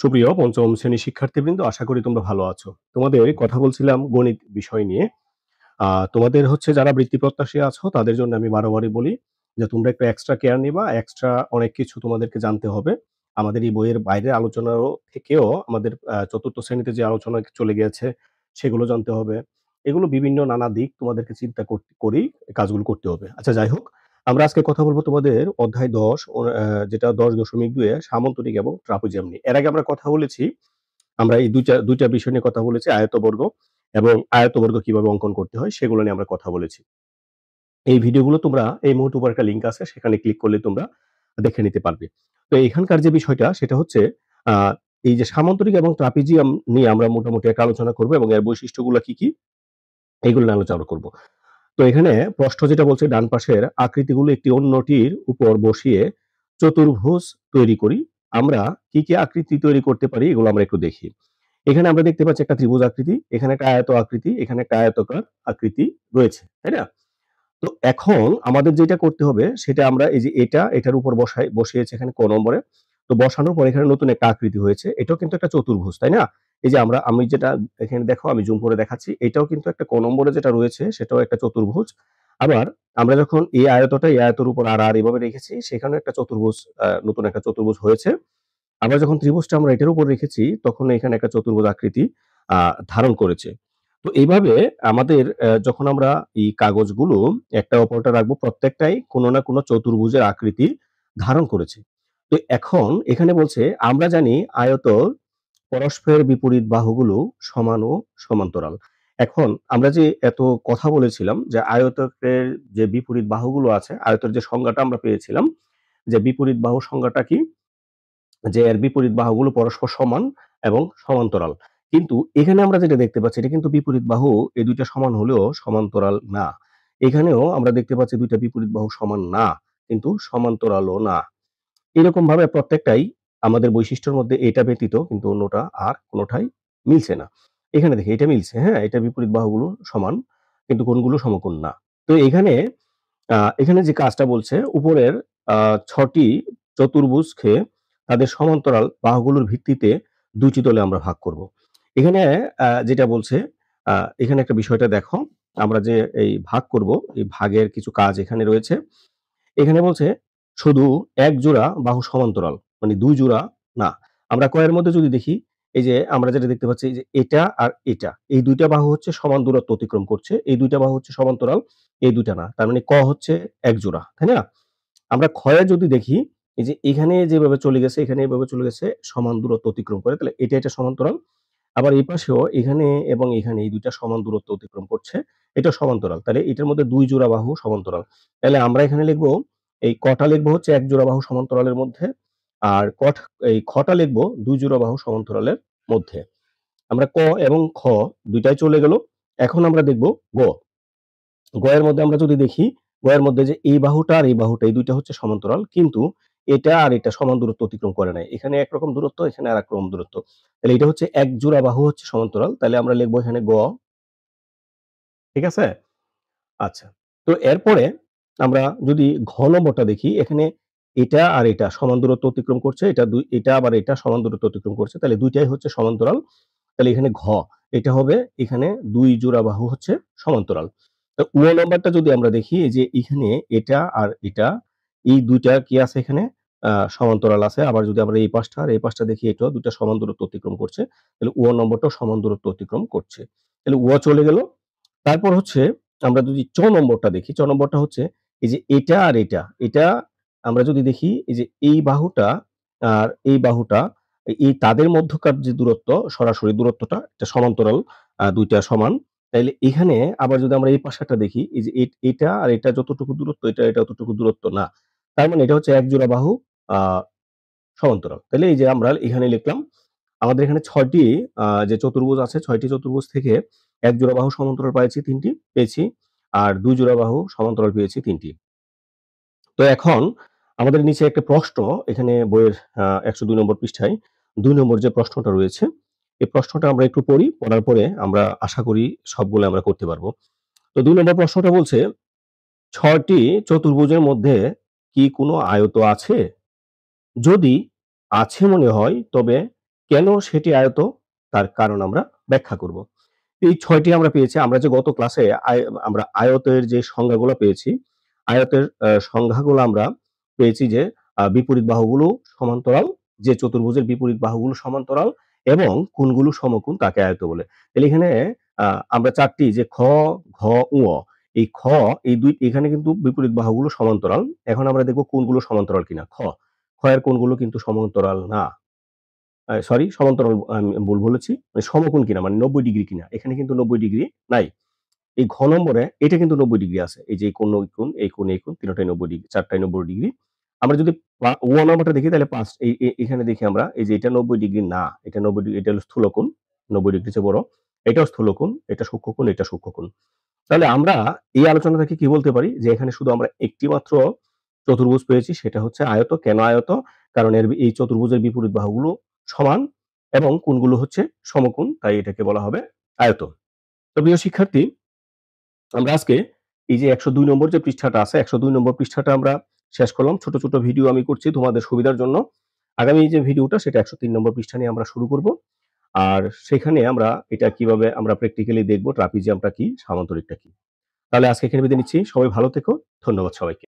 সুপ্রিয় পঞ্চম শ্রেণীর শিক্ষার্থীবৃন্দ, আশা করি তোমরা ভালো আছো। তোমাদের কথা বলছিলাম গণিত বিষয় নিয়ে। তোমাদের হচ্ছে যারা বৃত্তি প্রত্যাশী আছো তাদের জন্য আমি বারবারই বলি যে তোমরা একটু এক্সট্রা কেয়ার নিবা। এক্সট্রা অনেক কিছু তোমাদেরকে জানতে হবে। আমাদের এই বইয়ের বাইরের আলোচনাও থেকেও আমাদের ৪র্থ শ্রেণীতে যে আলোচনা চলে গিয়েছে সেগুলো জানতে হবে। এগুলো বিভিন্ন নানা দিক তোমাদেরকে চিন্তা করেই কাজগুলো করতে হবে। আচ্ছা, যাই হোক, আমরা আজকে কথা বলব তোমাদের অধ্যায় ১০ যেটা ১০.২ এ সামন্তরিক এবং ট্রাপিজিয়াম নিয়ে। এর আগে আমরা কথা বলেছি, আমরা এই ২টা বিষয় নিয়ে কথা বলেছি, আয়তবর্গ এবং আয়তবর্গ কিভাবে অঙ্কন করতে হয় সেগুলো নিয়ে আমরা কথা বলেছি। এই ভিডিওগুলো তোমরা এই মুহূর্তে উপরে একটা লিঙ্ক আছে, সেখানে ক্লিক করলে তোমরা দেখে নিতে পারবে। তো এখানকার যে বিষয়টা সেটা হচ্ছে আ এই যে সামান্তরিক এবং ট্রাপিজিয়াম নিয়ে আমরা মোটামুটি একটা আলোচনা করব এবং এর বৈশিষ্ট্যগুলা কি, কি এগুলো নিয়ে আলোচনা করব। তো এখানে প্রশ্ন যেটা বলছে, ডান পাশের আকৃতিগুলো একটি অন্যটির উপর বসিয়ে চতুর্ভুজ তৈরি করি। আমরা কি, কি আকৃতি তৈরি করতে পারি এগুলো আমরা একটু দেখি। এখানে আমরা দেখতে পাচ্ছি একটা ত্রিভুজ আকৃতি, এখানে একটা আয়ত আকৃতি, এখানে একটা আয়তাকার আকৃতি রয়েছে, তাই না? তো এখন আমাদের যেটা করতে হবে সেটা আমরা এই যে এটার উপর বসিয়েছি এখানে ক নম্বরে। তো বসানোর পর এখানে নতুন একটা আকৃতি হয়েছে। এটাও কিন্তু একটা চতুর্ভুজ, তাই না? এই যে আমি যেটা এখানে দেখো, আমি জুম করে দেখাচ্ছি। এটাও কিন্তু একটা ক নম্বরে যেটা রয়েছে সেটাও একটা চতুর্ভুজ। আবার আমরা যখন এই এই আয়তের উপর আর এভাবে রেখেছি, সেখানেও একটা চতুর্ভুজ, নতুন একটা চতুর্ভুজ হয়েছে। আমরা যখন ত্রিভুজটা আমরা এটার উপর রেখেছি, তখন এখানে একটা চতুর্ভুজ আকৃতি আ ধারণ করেছে। তো এইভাবে আমাদের যখন আমরা এই কাগজগুলো একটা অপরটা রাখবো, প্রত্যেকটাই কোনো না কোনো চতুর্ভুজের আকৃতি ধারণ করেছে। তো এখন এখানে বলছে, আমরা জানি আয়তর পরস্পরের বিপরীত বাহুগুলো সমান ও সমান্তরাল। এখন আমরা যে এত কথা বলেছিলাম যে আয়তকের যে বিপরীত বাহুগুলো আছে, আয়তের যে সংজ্ঞাটা আমরা পেয়েছিলাম, যে বিপরীত বাহুর সংজ্ঞাটা কি? যে এর বিপরীত বাহুগুলো পরস্পর সমান এবং সমান্তরাল। কিন্তু এখানে আমরা যেটা দেখতে পাচ্ছি, এটা কিন্তু বিপরীত বাহু, এই ২ টা সমান হলেও সমান্তরাল না। এখানেও আমরা দেখতে পাচ্ছি ২ টা বিপরীত বাহু সমান না, কিন্তু সমান্তরালও না। এরকমভাবে প্রত্যেকটাই আমাদের বৈশিষ্ট্যের মধ্যে এটা ব্যতীত কিন্তু অন্যটা আর কোনটাই মিলছে না। এখানে দেখি এটা মিলছে, হ্যাঁ? এটা বিপরীত বাহুগুলো সমান, কিন্তু কোণগুলো সমকোণ না। তো এখানে যে কাজটা বলছে, উপরের ৬ টি চতুর্ভুজকে তাদের সমান্তরাল বাহুগুলোর ভিত্তিতে ২ টি দলে আমরা ভাগ করব। এখানে যেটা বলছে, আ এখানে একটা বিষয়টা দেখো, আমরা যে এই ভাগ করব, এই ভাগের কিছু কাজ এখানে রয়েছে। এখানে বলছে শুধু ১ জোড়া বাহু সমান্তরাল, মানে ২ জোড়া না। আমরা ক এর মধ্যে যদি দেখি, এই যে আমরা যেটা দেখতে পাচ্ছি যে এটা আর এটা, এই ২ টা বাহু হচ্ছে সমান দূরত্ব অতিক্রম করছে। এই ২ টা বাহু হচ্ছে সমান্তরাল, এই ২ টা না। তার মানে ক হচ্ছে ১ জোড়া, তাই না? আমরা খ এ যদি দেখি, এই যে এখানে যেভাবে চলে গেছে, এখানে এভাবে চলে গেছে, সমান দূরত্ব অতিক্রম করে। তাহলে এটা সমান্তরাল। আবার এই পাশেও এখানে এবং এখানে এই ২ টা সমান দূরত্ব অতিক্রম করছে। এটা সমান্তরাল। তাহলে এটার মধ্যে ২ জোড়া বাহু সমান্তরাল। তাইলে আমরা এখানে লিখব, এই কটা লিখব হচ্ছে ১ জোড়া বাহু সমান্তরালের মধ্যে। আর এই খটা লিখব ২ জোড়া বাহু সমান্তরালের মধ্যে। আমরা ক এবং খ ২ টাই চলে গেল। এখন আমরা দেখব গ। গ এর মধ্যে আমরা যদি দেখি, গ এর মধ্যে যে এই বাহুটা আর এই বাহুটা, এই ২ টা হচ্ছে সমান্তরাল। কিন্তু এটা আর এটা সমান দূরত্ব অতিক্রম করে নাই। এখানে একরকম দূরত্ব, এখানে আরেক রকম দূরত্ব। তাহলে এটা হচ্ছে ১ জোড়া বাহু হচ্ছে সমান্তরাল। তাহলে আমরা লিখব এখানে গ। ঠিক আছে? আচ্ছা। তো এরপরে আমরা যদি ঘ নম্বরটা দেখি, এখানে এটা আর এটা সমান দূরত্ব অতিক্রম করছে। এটা আবার এটা সমান দূরত্ব অতিক্রম করছে। তাহলে ২ টাই হচ্ছে সমান্তরাল। তাহলে এখানে ঘ। এটা হবে এখানে ২ জোড়া বাহু হচ্ছে সমান্তরাল। তো ঙ নাম্বারটা যদি আমরা দেখি, এই যে এখানে এটা আর এটা, এই ২ টা কি আছে এখানে? সমান্তরাল আছে। আবার যদি আমরা এই পাশটা আর এই পাশটা দেখি, এটাও ২ টা সমান দূরত্ব অতিক্রম করছে। তাহলে নম্বরটাও সমান দূরত্ব অতিক্রম করছে। তাহলে চলে গেল। তারপর হচ্ছে আমরা যদি নম্বরটা দেখি, নম্বরটা হচ্ছে এই যে এটা আর এটা আমরা যদি দেখি, এই যে এই বাহুটা আর এই বাহুটা, এই তাদের মধ্যকার যে দূরত্ব, সরাসরি দূরত্বটা, এটা সমান্তরাল, ২ টা সমান। তাইলে এখানে আবার যদি আমরা এই পাশেরটা দেখি, এই যে এটা আর এটা যতটুকু দূরত্ব, এটা অতটুকু দূরত্ব না। তার মানে এটা হচ্ছে ১ জোড়া বাহু আ সমান্তরাল। তাইলে এই যে আমরা এখানে লিখলাম, আমাদের এখানে ৬ টি যে চতুর্ভুজ আছে, ৬ টি চতুর্ভুজ থেকে ১ জোড়া বাহু সমান্তরাল পেয়েছি। আর ২ জোড়া বাহু সমান্তরাল পেয়েছি ৩ টি। তো এখন আমাদের নিচে একটা প্রশ্ন, এখানে বইয়ের ১০২ নম্বর পৃষ্ঠায় ২ নম্বর যে প্রশ্নটা রয়েছে, এই প্রশ্নটা আমরা একটু পড়ি। পড়ার পরে আমরা আশা করি সবগুলো আমরা করতে পারব। তো ২ নম্বর প্রশ্নটা বলছে, ৬ টি চতুর্ভুজের মধ্যে কি কোনো আয়ত আছে? যদি আছে মনে হয়, তবে কেন সেটি আয়ত? তার কারণ আমরা ব্যাখ্যা করব। এই ৬ টি আমরা পেয়েছি। আমরা যে গত ক্লাসে আমরা আয়তের যে সংজ্ঞাগুলো পেয়েছি, আয়তের সংজ্ঞাগুলো আমরা পেয়েছি যে বিপরীত বাহুগুলো সমান্তরাল, যে চতুর্ভুজের বিপরীত বাহুগুলো সমান্তরাল এবং কোণগুলো সমকোণ তাকে আয়ত বলে। তাহলে এখানে আ আমরা ৪ টি যে খ, ঘ, ঙ, এই খ এখানে কিন্তু বিপরীত বাহুগুলো সমান্তরাল। এখন আমরা দেখব কোণগুলো সমান্তরাল কিনা। খ এর কোণগুলো কিন্তু সমান্তরাল না। সরি, সমান্তরাল আমি ভুল বলেছি। মানে সমকোণ কিনা, মানে ৯০ ডিগ্রি কিনা। এখানে কিন্তু ৯০ ডিগ্রি নাই। এই ঘ নম্বরে এটা কিন্তু ৯০ ডিগ্রি আছে। এই যে এই কোণ, ওই কোণ, এই কোণ, এই কোণ ৩ টাই ৯০ ডিগ্রি, ৪ টাই ৯০ ডিগ্রি। আমরা যদি ও নম্বরটা দেখি তাহলে ৫ এখানে দেখি আমরা এই যে এটা ৯০ ডিগ্রি না। এটা ৯০ ডিগ্রি, এটা হলো স্থূলকোণ। ৯০ ডিগ্রির চেয়ে বড়। এটাও স্থূলকোণ, এটা সূক্ষ্মকোণ, এটা সূক্ষ্মকোণ। তাহলে আমরা এই আলোচনা থেকে কি বলতে পারি যে এখানে শুধু আমরা একটি মাত্র চতুর্ভুজ পেয়েছি, সেটা হচ্ছে আয়ত। কেন আয়ত? কারণ এই চতুর্ভুজের বিপরীত বাহুগুলো সমান এবং কোণগুলো হচ্ছে সমকোণ, তাই এটাকে বলা হবে আয়ত। তো প্রিয় শিক্ষার্থী, আমরা আজকে এই যে ১০২ নম্বর যে পৃষ্ঠাটা আছে, ১০২ নম্বর পৃষ্ঠাটা আমরা শেষ করলাম। ছোট, ছোট ভিডিও আমি করছি তোমাদের সুবিধার জন্য। আগামী যে ভিডিওটা সেটা ১০৩ নম্বর পৃষ্ঠা নিয়ে আমরা শুরু করব। আর সেখানে আমরা এটা কিভাবে আমরা প্র্যাকটিক্যালি দেখব ট্রাপিজিয়ামটা কি, সামান্তরিকটা কি। তাহলে আজকে এখানে বিদায় নিচ্ছি। সবাই ভালো থেকো। ধন্যবাদ সবাইকে।